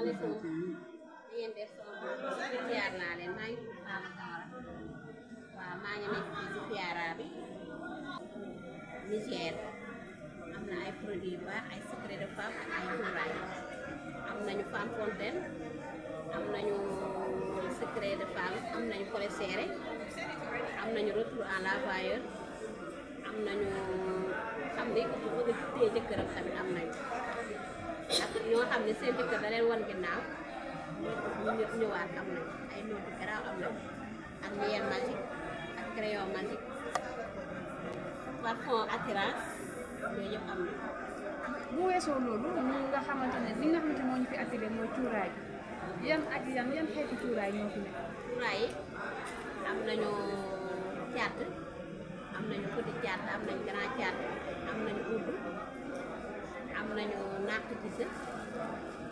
asalaamaaleykum yéen def sama ziar naa leen maa ngi tudd Fama Camara waaw maa ngi nekk ci Fiara bi Niger am na ay produits yu baax ay secret de femme ak ay cuuraay am nañu femme fontaine am nañu secret de femme am nañu collet serré am nañu retour en laveur am nañu xam ne ku bëgg a téye jëkkëram tamit am nañu ak ñoo xam ne seen jëkkër da leen wan ginnaaw ñu ñëwaat am nañu ay nootu garaaw am nañu ak miel magique ak crayon magique parfum attirance yooyu yëpp am nañu. bu weesoo loolu ñu nga xamante ne li nga xamante moo ñu fi attiré mooy cuuraay yan ak yan xeetu cuuraay ñoo fi nekk. cuuraay yi am nañu caat am nañu petit caat am nañu grand caat am nañu udd am nañu nàkk gise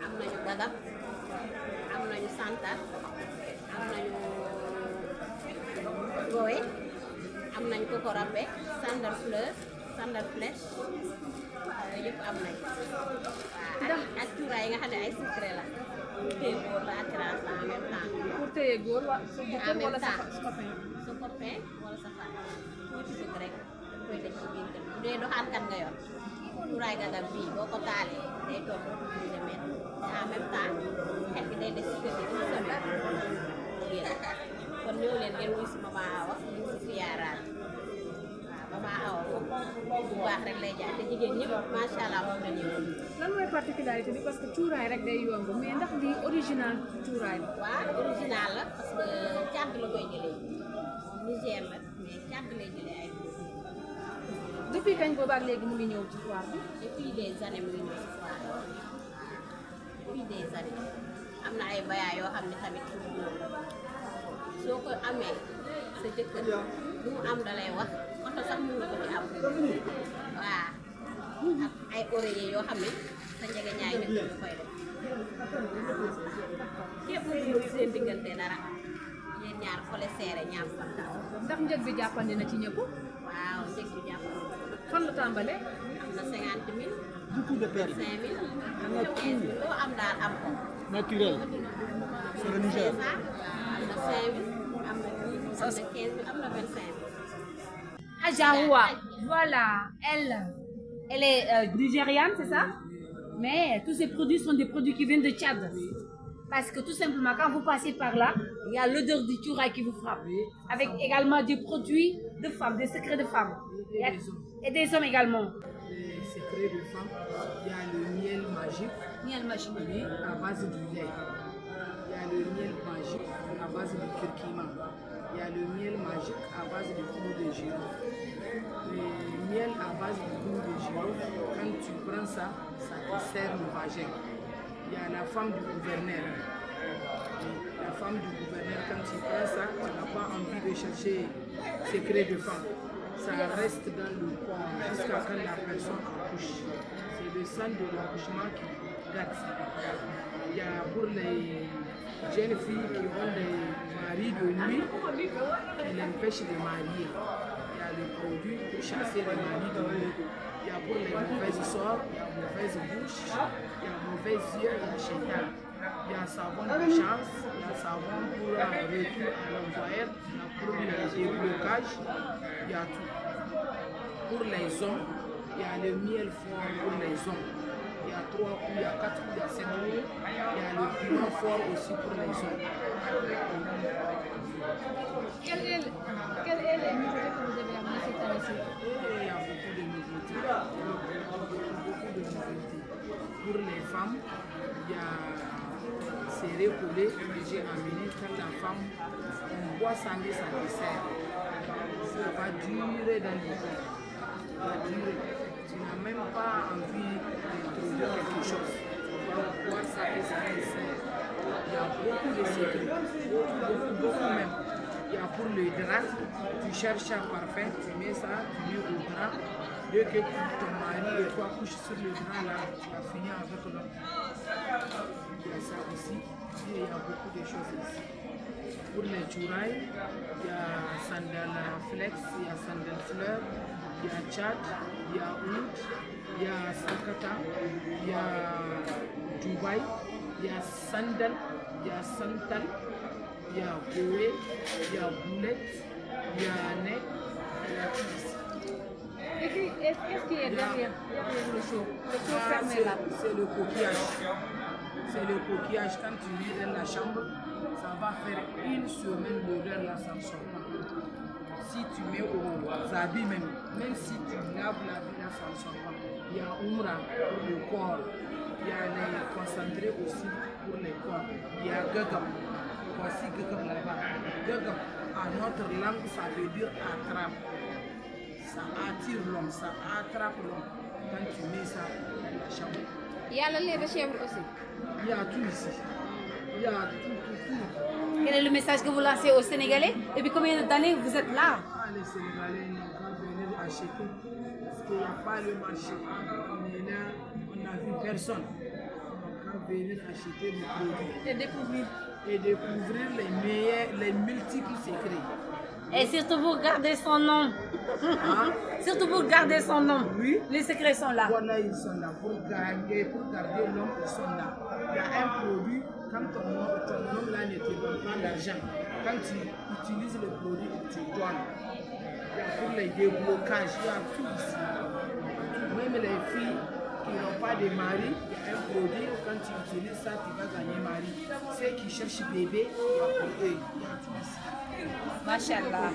am nañu gagab am nañu santal am nañu goowe am nañu coco râpé sandal fleur sandal flèche yooyu yëpp am nañu waaw ak cuuraay yi nga xam ne ay secret la pour téye góor la attirance la en même temps. pour téye góor wala sa copain. sa copain wala sa femme moo ci bëgg rek koy def ci biir kër bu dee doxaankat nga yor cuuraay gagab bii boo ko taalee day toog dootul ñu demee te en même temps xet bi day des ci kër gi dañu sori génn kon ñëw leen ngeen wuy si Mama Awa ñu ngi si Fiara waaw Mama Awa bu baax rek lay jaay te jigéen ñëpp macha allah moom la ñuy wut. lan mooy particularité bi parce que cuuraay rek day yomb mais ndax lii original cuuraay la. waaw original la parce que càdd la koy jëlee Niger la mais càdd lay jëlee ay depuis kañ boobaak léegi mu ngi ñëw ci foire bi. depuis des années mu ngi ñëw ci foire depuis des années am na ay bayaa yoo xam ne tamit soo ko amee sa jëkkër lu mu am da lay wax oto sax mun nga ko ci am waaw ak ay oreiller yoo xam ne sa njege ñaay nit ñu koy def képp ku seen diggante dara yéen ñaar collet serré ñaar fantaw. ndax njëg bi jàppandi na ci ñëpp. waaw njëg bi jàppandi fan la tàmbalee. am na 50 000. beaucoup de perles. 5 000. am na 15 000 loo am daal am ko. naturel. c'est le Niger. am na 5 000 am na 10 000 am na 15 000 am na 25 000. Ajaoua, voilà, elle est nigériane, c'est ça? Mais tous ces produits sont des produits qui viennent de Tchad. Parce que tout simplement, quand vous passez par là, il y a l'odeur du cuiraay qui vous frappe. Avec également des produits de femmes, des secrets de femmes. Et des hommes également. Les secrets de femmes, il y a le miel magique. Miel magique. Oui, à base du lait. Il y a le miel magique à base de curcuma. Il y a le miel magique à base de clou de girofle. Le miel à base de clou de girofle, quand tu prends ça, ça te sert le vagin. Il y a la femme du gouverneur. La femme du gouverneur, quand tu prends ça, tu n'as pas envie de chercher secret de femme. Ça reste dans le corps jusqu'à quand la personne accouche. C'est le sang de l'accouchement qui gâte ça. Il y a pour les jeunes filles qui ont des maris de nuit, qui l'empêchent de marier. Il y a le produit pour chasser les maris de nuit. Il y a pour les mauvaises sorts, il y a mauvaise bouche, il y a mauvais yeux, il y a chétan. Il y a savon de chance, il y a savon pour retour à l'envoyeur, il y a pour les déblocages, il y a tout. Pour les hommes, il y a le miel fort pour les hommes. Il y a 3 coups, il y a 4 coups, il y a 7 coups. Il y a le piment fort aussi pour les hommes. Quelle est la nouveauté que vous avez amenée cette année-ci? Il y a beaucoup de nouveautés. Beaucoup de nouveautés. Pour les femmes, il y a serré collé que j'ai amené quand la femme, on boit ça mais ça dessert. Ça va durer dans le corps. Ça va durer. Tu n'as même pas envie de trouver quelque chose. Tu vas boire ça et ça dessert. Il y a beaucoup de secrets. Beaucoup même. Il y a pour le drap, tu cherches un parfum, tu mets ça, tu mets au drap. Dès que ton mari et toi couchent sur le drap là, tu vas finir avec l'homme. Il y a ça aussi. Et il y a beaucoup de choses ici. Pour les cuirailles, il y a sandal flex, il y a sandal fleur, il y a tchad, il y a oud, il y a sakata, il y a Dubaï, il y a sandal, il y a santal, il y a goé, il y a boulette, il y a nez, il y a tout ici. Qu'est-ce qui est derrière le chaud? Le chaud Ah, fermé là. c'est le coquillage. C'est le coquillage. Quand tu mets dans la chambre, ça va faire une semaine l'odeur là, ça ne sort pas. Si tu mets aux habits même si tu laves l'habit là, ça ne sort pas. Il y a Umra pour le corps. Il y a les concentrés aussi pour les corps. Il y a Gagam. Voici Gagam là-bas. Gagam, en notre langue, ça veut dire attrape. Ça attire l'homme, ça attrape l'homme. Quand tu mets ça dans la chambre. Il y a le lait de chèvre aussi. Il y a tout ici. Il y a tout. Quel est le message que vous lancez aux Sénégalais? Et puis combien d'années vous êtes là? Ah, les Sénégalais n'ont qu'à venir acheter. Parce qu'il n'y a pas le marché. On est là, on n'a vu personne. On n'a qu'à venir acheter des produits. Et découvrir. Et découvrir les meilleurs, les multiples secrets. Et surtout vous gardez son nom. Hein? Surtout vous gardez son nom. Oui. Les secrets sont là. Voilà, ils sont là pour garder l'homme, ils sont là. Il y a un produit, quand ton homme là ne te donne pas d'argent, quand tu utilises le produit, tu donnes. Il y a pour les déblocages, il y a tout ici. Même les filles qui n'ont pas de mari, il y a un produit, quand tu utilises ça, tu vas gagner mari. Ceux qui cherchent bébé, il y a pour eux, il y a tout ici. Machallah.